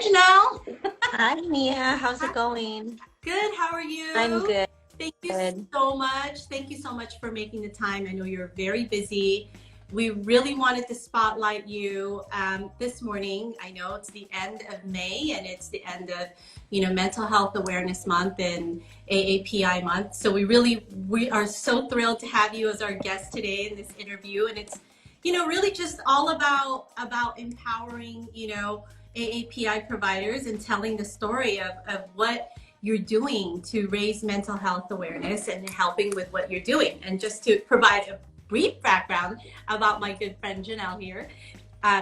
Janelle. Hi, Mia. How's it going? Good. How are I'm you? good. Thank you so much. Thank you so much for making the time. I know you're very busy. We really wanted to spotlight you this morning. I know it's the end of May and it's the end of, Mental Health Awareness Month and AAPI month. So we are so thrilled to have you as our guest today in this interview. And it's, really just all about empowering, AAPI providers and telling the story of what you're doing to raise mental health awareness and helping with what you're doing. And just to provide a brief background about my good friend Janelle here,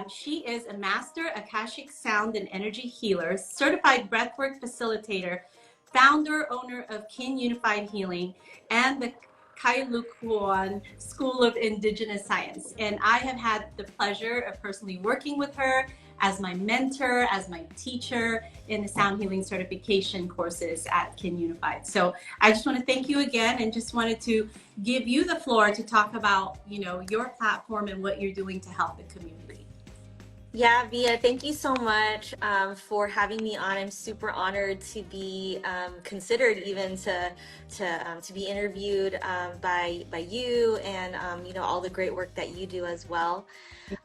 she is a master Akashic Sound and Energy Healer, certified breathwork facilitator, founder, owner of Kin Unified Healing, and the Kailukuan School of Indigenous Science. And I have had the pleasure of personally working with her as my mentor, as my teacher in the sound healing certification courses at Kin Unified. So I just want to thank you again and just wanted to give you the floor to talk about, your platform and what you're doing to help the community. Yeah, Via, thank you so much for having me on. I'm super honored to be considered even to be interviewed by you and all the great work that you do as well.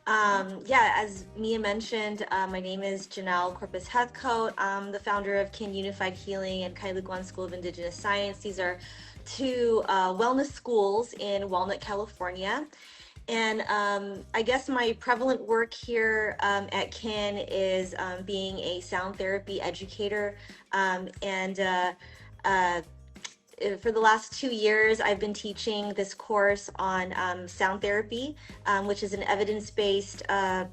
Yeah, as Mia mentioned, my name is Janelle Corpus Heathcote. I'm the founder of Kin Unified Healing and Kailukuan School of Indigenous Science. These are two wellness schools in Walnut, California. And I guess my prevalent work here at Kin is being a sound therapy educator. For the last 2 years, I've been teaching this course on sound therapy, which is an evidence-based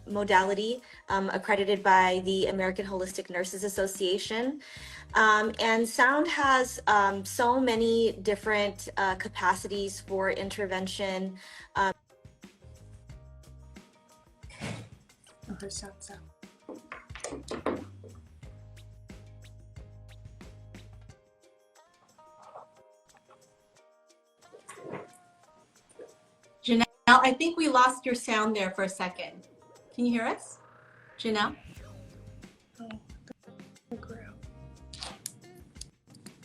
modality accredited by the American Holistic Nurses Association. And sound has so many different capacities for intervention. Janelle, I think we lost your sound there for a second. Can you hear us, Janelle?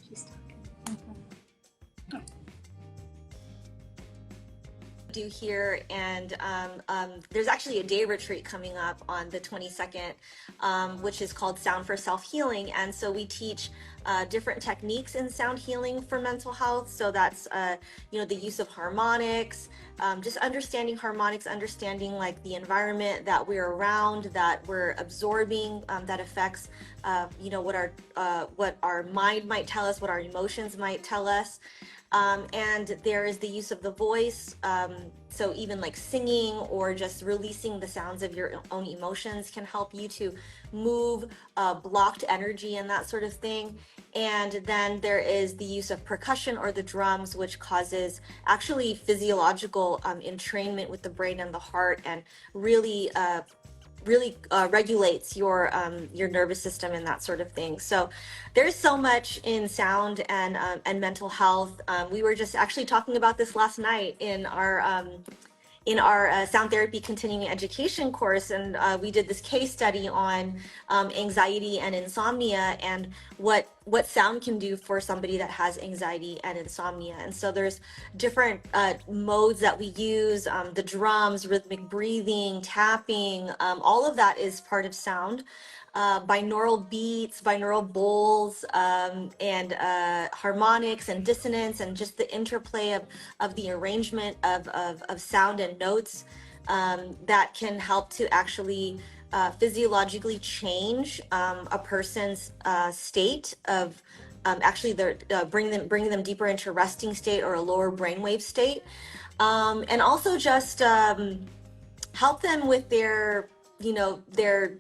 She's talking. Do here, and there's actually a day retreat coming up on the 22nd, which is called Sound for Self-Healing, and so we teach different techniques in sound healing for mental health. So that's the use of harmonics, just understanding harmonics, understanding like the environment that we're around, that we're absorbing, that affects what our mind might tell us, what our emotions might tell us. And there is the use of the voice. So even like singing or just releasing the sounds of your own emotions can help you to move blocked energy and that sort of thing. And then there is the use of percussion or the drums, which causes actually physiological entrainment with the brain and the heart, and really regulates your nervous system and that sort of thing. So there's so much in sound and mental health. We were just actually talking about this last night in our sound therapy continuing education course, and we did this case study on anxiety and insomnia and what sound can do for somebody that has anxiety and insomnia. And so there's different modes that we use, the drums, rhythmic breathing, tapping, all of that is part of sound. Binaural beats, binaural bowls, and harmonics and dissonance, and just the interplay of the arrangement of sound and notes that can help to actually physiologically change a person's state of actually bringing them deeper into resting state or a lower brainwave state, and also just help them with their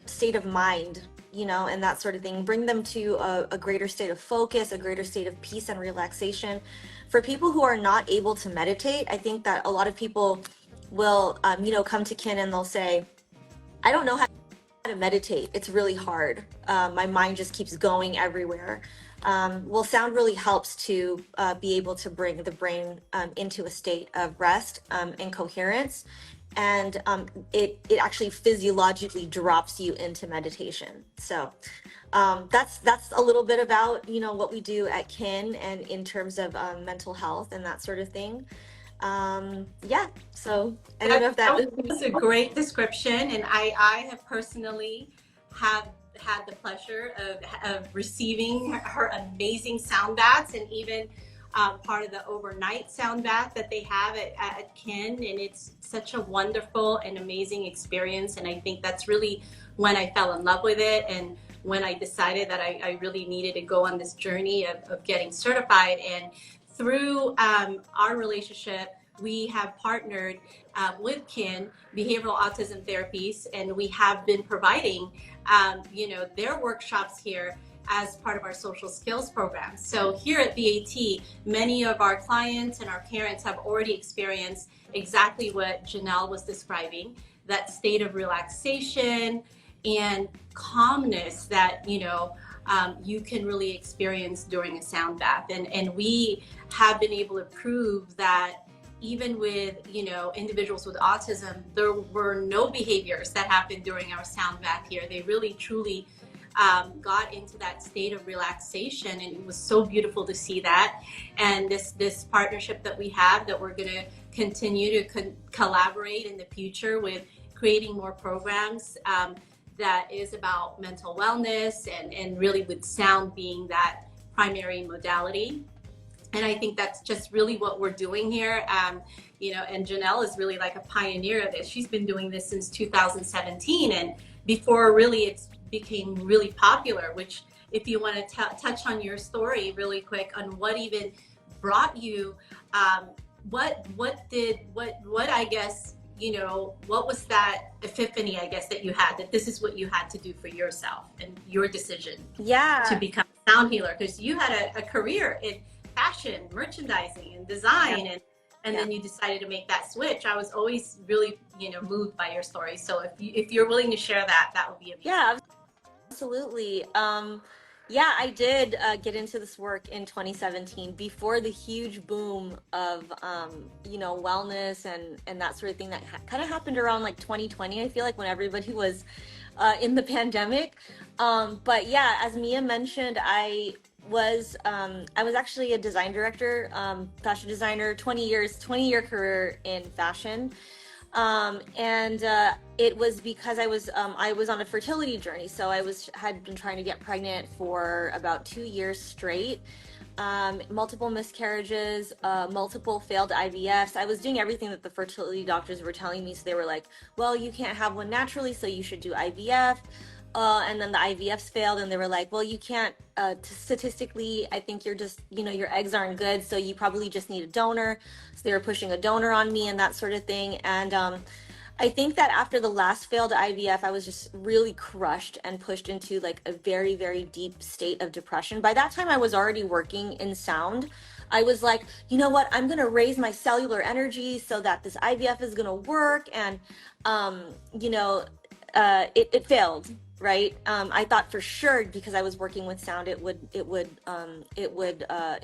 state of mind, and that sort of thing, bring them to a greater state of focus, a greater state of peace and relaxation. For people who are not able to meditate, I think that a lot of people will come to Kin and they'll say, I don't know how to meditate, it's really hard, my mind just keeps going everywhere. Well, sound really helps to be able to bring the brain into a state of rest and coherence, and it actually physiologically drops you into meditation. So that's a little bit about, you know, what we do at Kin and in terms of mental health and that sort of thing. Yeah, so I don't know if that That was a great description, and I have personally have had the pleasure of receiving her amazing sound baths, and even part of the overnight sound bath that they have at Kin, and it's such a wonderful and amazing experience. And I think that's really when I fell in love with it, and when I decided that I really needed to go on this journey of getting certified. And through our relationship, we have partnered with Kin Behavioral Autism Therapies, and we have been providing, their workshops here as part of our social skills program. So here at BAT, many of our clients and our parents have already experienced exactly what Janelle was describing, that state of relaxation and calmness that, you can really experience during a sound bath. And we have been able to prove that even with, individuals with autism, there were no behaviors that happened during our sound bath here. They really, truly got into that state of relaxation, and it was so beautiful to see that. And this partnership that we have, that we're going to continue to collaborate in the future with creating more programs that is about mental wellness, and really with sound being that primary modality. And I think that's just really what we're doing here. And Janelle is really like a pioneer of this. She's been doing this since 2017, and before really it's became really popular, which if you want to touch on your story really quick on what even brought you, what I guess, what was that epiphany, I guess, that you had, that this is what you had to do for yourself and your decision to become a sound healer? Because you had a career in fashion, merchandising, and design, and then you decided to make that switch. I was always really, moved by your story. So if you're willing to share that, that would be amazing. Yeah, absolutely. I did get into this work in 2017 before the huge boom of, wellness and that sort of thing that kind of happened around like 2020. I feel like when everybody was in the pandemic. But yeah, as Mia mentioned, I was actually a design director, fashion designer, 20-year career in fashion. It was because I was on a fertility journey. So had been trying to get pregnant for about 2 years straight. Multiple miscarriages, multiple failed IVFs. I was doing everything that the fertility doctors were telling me. So they were like, well, you can't have one naturally, so you should do IVF. And then the IVFs failed, and they were like, well, you can't, statistically, I think you're just, your eggs aren't good, so you probably just need a donor. So they were pushing a donor on me and that sort of thing. And I think that after the last failed IVF, I was just really crushed and pushed into like a very, very deep state of depression. By that time, I was already working in sound. I was like, you know what, I'm going to raise my cellular energy so that this IVF is going to work. And, it failed. Right. I thought for sure, because I was working with sound, it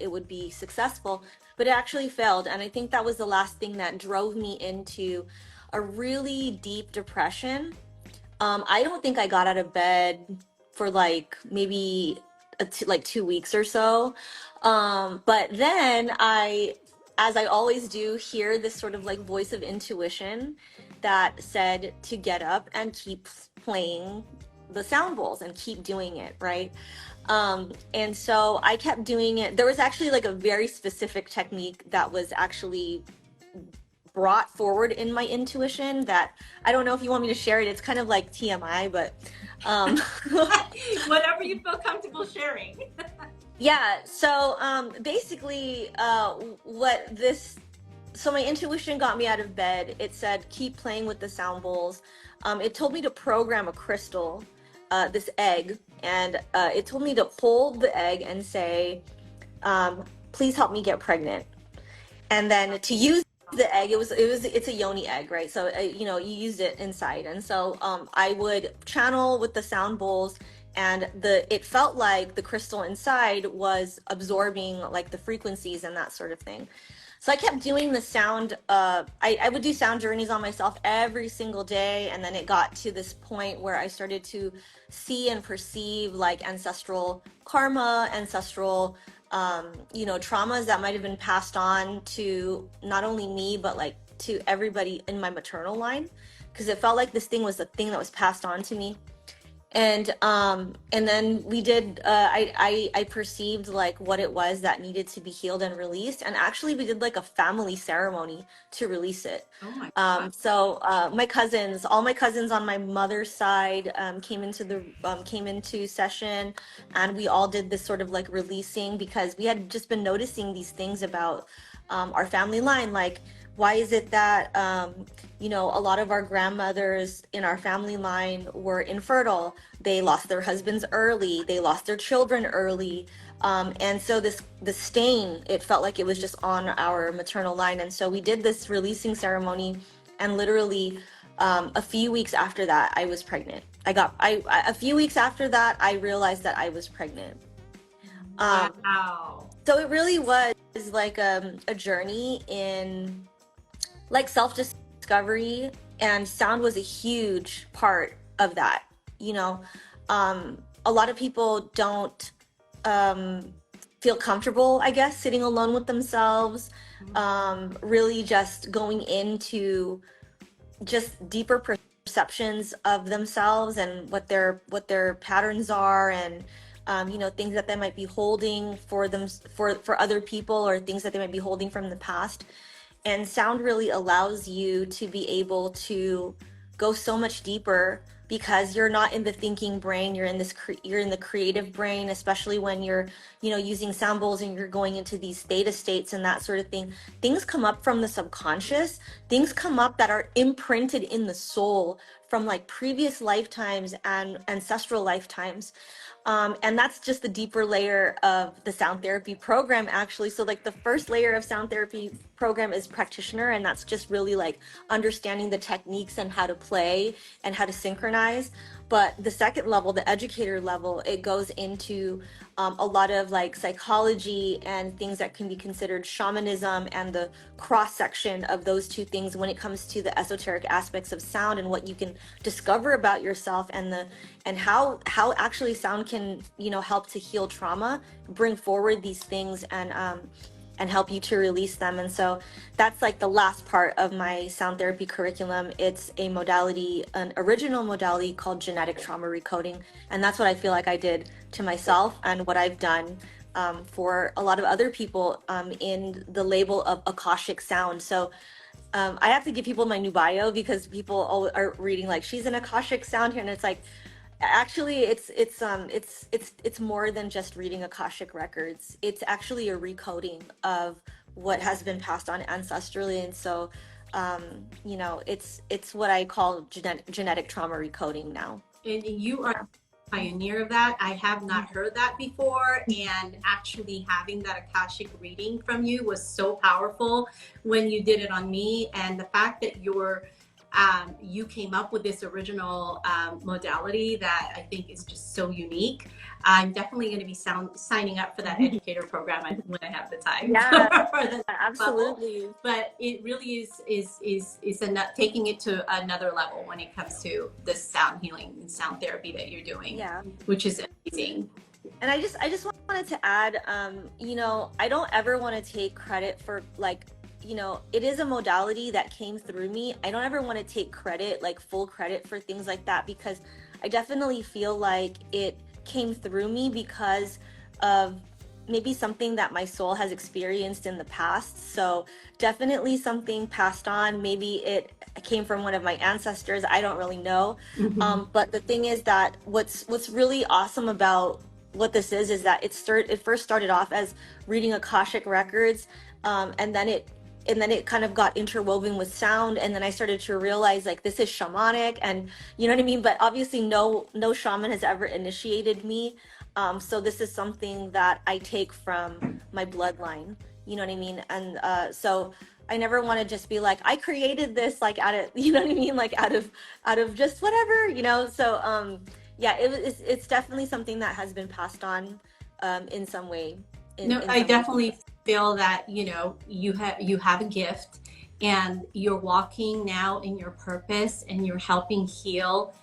would be successful, but it actually failed. And I think that was the last thing that drove me into a really deep depression. I don't think I got out of bed for like maybe 2 weeks or so. But then as I always do, hear this sort of like voice of intuition that said to get up and keep playing the sound bowls and keep doing it, right? And so I kept doing it. There was actually like a very specific technique that was actually brought forward in my intuition that I don't know if you want me to share it. It's kind of like TMI, but whatever you feel comfortable sharing. Yeah. So basically, so my intuition got me out of bed. It said, keep playing with the sound bowls. It told me to program a crystal, this egg, and it told me to hold the egg and say, please help me get pregnant. And then to use the egg, it's a yoni egg, right? So, you used it inside. And so I would channel with the sound bowls, and it felt like the crystal inside was absorbing like the frequencies and that sort of thing. So I kept doing the sound. I would do sound journeys on myself every single day. And then it got to this point where I started to see and perceive like ancestral karma, ancestral, traumas that might have been passed on to not only me, but like to everybody in my maternal line. Because it felt like this thing was a thing that was passed on to me. And then we did I perceived like what it was that needed to be healed and released, and actually we did like a family ceremony to release it. Oh my God. So my cousins, all my cousins on my mother's side, came into session, and we all did this sort of like releasing, because we had just been noticing these things about our family line, like why is it that a lot of our grandmothers in our family line were infertile. They lost their husbands early, they lost their children early. And so the stain, it felt like it was just on our maternal line. And so we did this releasing ceremony, and literally a few weeks after that, I was pregnant. A few weeks after that, I realized that I was pregnant. Wow. So it really was like a journey in like self-discovery, and sound was a huge part of that. A lot of people don't feel comfortable, I guess, sitting alone with themselves, really just going into just deeper perceptions of themselves and what their patterns are, and things that they might be holding for them, for other people, or things that they might be holding from the past. And sound really allows you to be able to go so much deeper, because you're not in the thinking brain, you're in the creative brain, especially when you're using sound bowls and you're going into these theta states and that sort of thing. Things come up from the subconscious, things come up that are imprinted in the soul from like previous lifetimes and ancestral lifetimes. And that's just the deeper layer of the sound therapy program, actually. So like the first layer of sound therapy program is practitioner, and that's just really like understanding the techniques and how to play and how to synchronize. But the second level, the educator level, it goes into a lot of like psychology and things that can be considered shamanism, and the cross section of those two things when it comes to the esoteric aspects of sound and what you can discover about yourself, and how actually sound can help to heal trauma, bring forward these things, and help you to release them. And so that's like the last part of my sound therapy curriculum. It's a modality, an original modality called genetic trauma recoding. And that's what I feel like I did to myself, and what I've done for a lot of other people in the label of Akashic sound. So I have to give people my new bio, because people are reading like, she's an Akashic sound here, and it's like, actually it's more than just reading Akashic records. It's actually a recoding of what has been passed on ancestrally. And so it's what I call genetic trauma recoding now. And you are a pioneer of that. I have not heard that before, and actually having that Akashic reading from you was so powerful when you did it on me. And the fact that you came up with this original modality that I think is just so unique. I'm definitely going to be signing up for that educator program when I have the time. Yeah, absolutely. But it really is taking it to another level when it comes to the sound healing and sound therapy that you're doing. Yeah, which is amazing. And I just wanted to add, I don't ever want to take credit for like, it is a modality that came through me. I don't ever want to take credit, like full credit for things like that, because I definitely feel like it came through me because of maybe something that my soul has experienced in the past. So definitely something passed on. Maybe it came from one of my ancestors. I don't really know. But the thing is that what's really awesome about what this is that it first started off as reading Akashic records, and then it kind of got interwoven with sound, and then I started to realize like this is shamanic, and you know what I mean. But obviously, no shaman has ever initiated me, so this is something that I take from my bloodline. You know what I mean? And so I never want to just be like, I created this like out of, you know what I mean, like out of just whatever, So yeah, it's definitely something that has been passed on in some way. No, in I some ways. definitely feel that, you have a gift and you're walking now in your purpose and you're helping heal,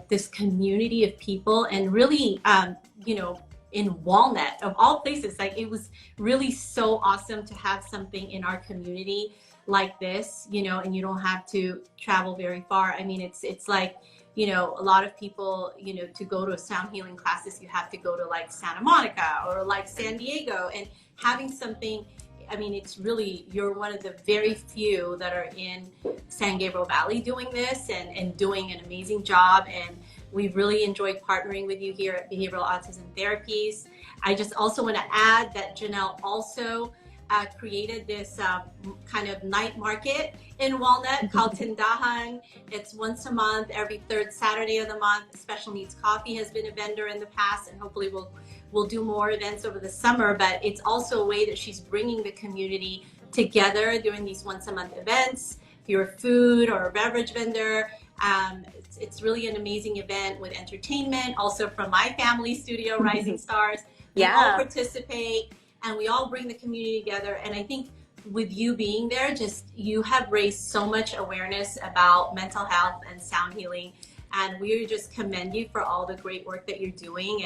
this community of people and really, in Walnut of all places, like it was really so awesome to have something in our community like this, and you don't have to travel very far. I mean, it's like, a lot of people, to go to a sound healing classes, you have to go to like Santa Monica or like San Diego, and having something, I mean, it's really, you're one of the very few that are in San Gabriel Valley doing this and doing an amazing job. And we've really enjoyed partnering with you here at Behavioral Autism Therapies. I just also want to add that Janelle also created this kind of night market in Walnut called Tindahan. It's once a month, every third Saturday of the month. Special Needs Coffee has been a vendor in the past, and hopefully we'll do more events over the summer. But it's also a way that she's bringing the community together during these once a month events. If you're a food or a beverage vendor, it's really an amazing event with entertainment. Also from my family studio, Rising Stars, we all participate. And we all bring the community together. And I think with you being there, you have raised so much awareness about mental health and sound healing. And we just commend you for all the great work that you're doing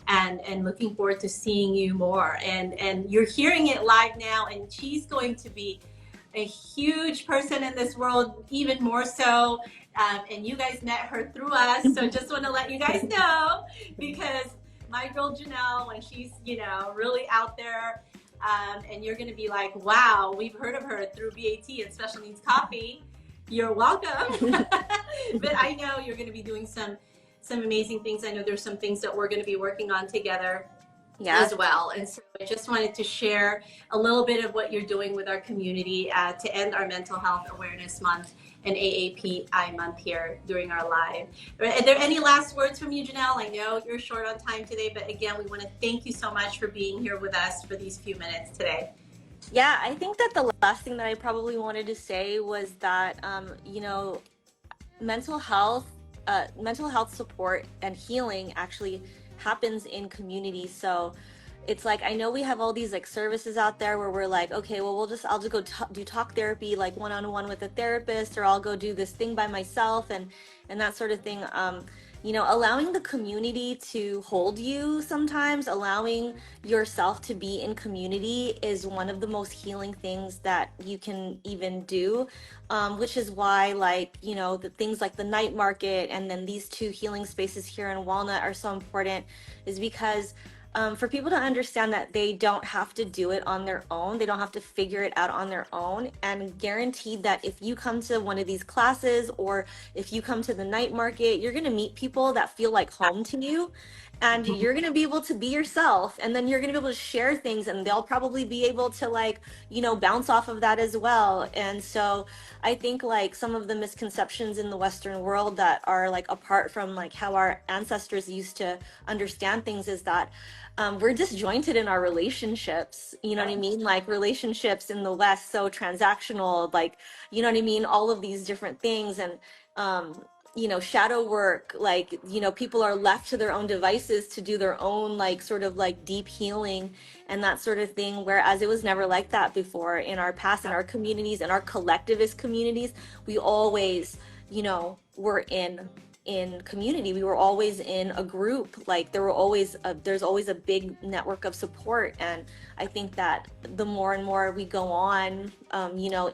and looking forward to seeing you more. And you're hearing it live now, and she's going to be a huge person in this world, even more so. And you guys met her through us. So just want to let you guys know, because my girl Janelle, when she's, really out there, and you're going to be like, wow, we've heard of her through BAT and Special Needs Coffee. You're welcome. But I know you're going to be doing some amazing things. I know there's some things that we're going to be working on together as well. And so I just wanted to share a little bit of what you're doing with our community to end our Mental Health Awareness Month and AAPI month here during our live. Are there any last words from you, Janelle? I know you're short on time today, but again, we want to thank you so much for being here with us for these few minutes today. Yeah, I think that the last thing that I probably wanted to say was that, mental health support and healing actually happens in community. So it's like, I know we have all these like services out there where we're like, okay, well, I'll just go do talk therapy, like one-on-one with a therapist, or I'll go do this thing by myself and that sort of thing. Allowing the community to hold you sometimes, allowing yourself to be in community is one of the most healing things that you can even do, which is why, like, the things like the night market and then these two healing spaces here in Walnut are so important, is because for people to understand that they don't have to do it on their own. They don't have to figure it out on their own. And guaranteed that if you come to one of these classes or if you come to the night market, you're going to meet people that feel like home to you. And you're going to be able to be yourself, and then you're going to be able to share things, and they'll probably be able to, like, bounce off of that as well. And so I think, like, some of the misconceptions in the Western world that are like apart from like how our ancestors used to understand things is that we're disjointed in our relationships. You know what I mean? Like, relationships in the West, so transactional, like, you know what I mean? All of these different things. And shadow work, like, people are left to their own devices to do their own, like, sort of like deep healing and that sort of thing, whereas it was never like that before in our past, in our communities, in our collectivist communities. We always, were in community. We were always in a group. Like, there's always a big network of support. And I think that the more and more we go on,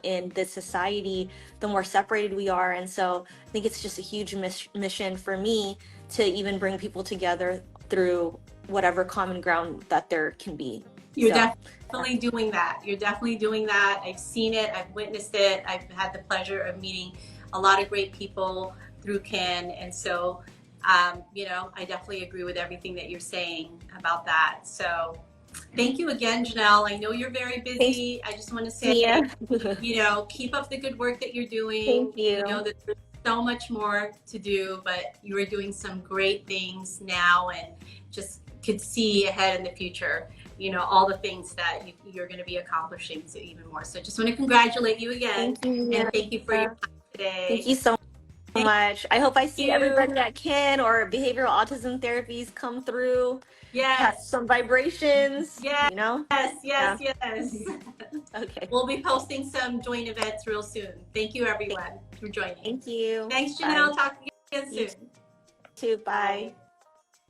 in this society, the more separated we are. And so I think it's just a huge mission for me to even bring people together through whatever common ground that there can be. You're definitely doing that. You're definitely doing that. I've seen it. I've witnessed it. I've had the pleasure of meeting a lot of great people through Ken. And so, I definitely agree with everything that you're saying about that. So thank you again, Janelle. I know you're very busy. I just want to say, keep up the good work that you're doing. Thank you. You know that there's so much more to do, but you are doing some great things now, and just could see ahead in the future, all the things that you're going to be accomplishing, so even more. So just want to congratulate you again. Thank you. And thank you for your time today. Thank you so much. So much. I hope I see you. everybody at Kin or behavioral autism therapies come through. Have Yes. some vibrations, Yes. you know? Yes. Yeah. Yes. Okay. We'll be posting some joint events real soon. Thank you, everyone, for joining. Thank you. Thanks, Bye. Janelle. Talk again You soon. too. Bye.